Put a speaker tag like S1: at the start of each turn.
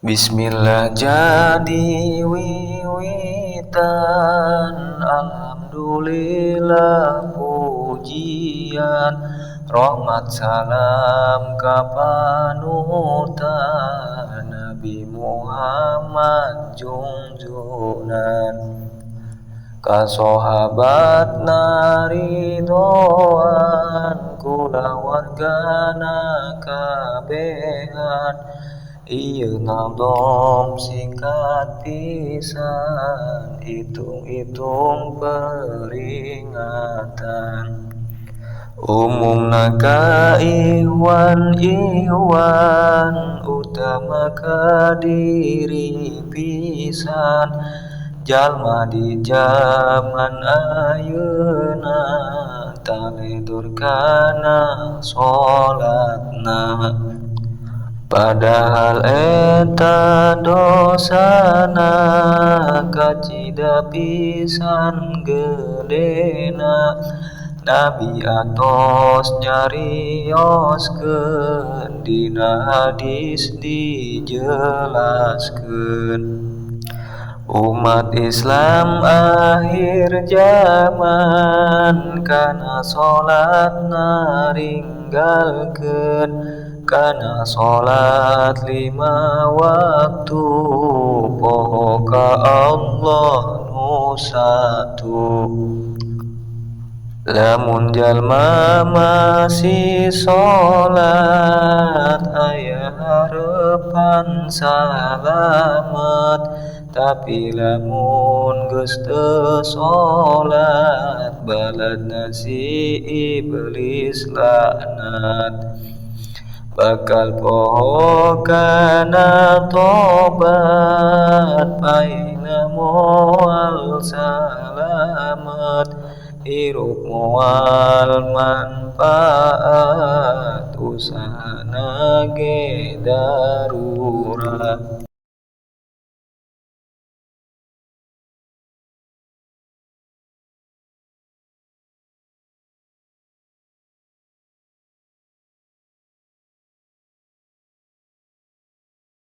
S1: Bismillah jadi wiwitan, alhamdulillah pujian, rahmat salam kapanutan, Nabi Muhammad junjunan. Kasohabat naridoan, kula wargana kabehan, ieu nadom singkat pisan, itung-itung peringatan. Umumna ka ihwan utama ka diri pisan, jalma di zaman ayeuna taledur kana sholatna. Padahal eta dosana kacida pisan gedena, Nabi atos nyarioskeun dina hadis dijelaskeun. Umat Islam akhir zaman kana sholatna ringgalkeun, kana sholat 5 waktu, poho ka Allah nu satu. Lamun jalma masih sholat, aya harepan salamet, tapi lamun geus teu sholat, baladna si iblis laknat. Bakal poho kana tobat, paina moal salamet, hirup moal manfaat, usahana ge darurat.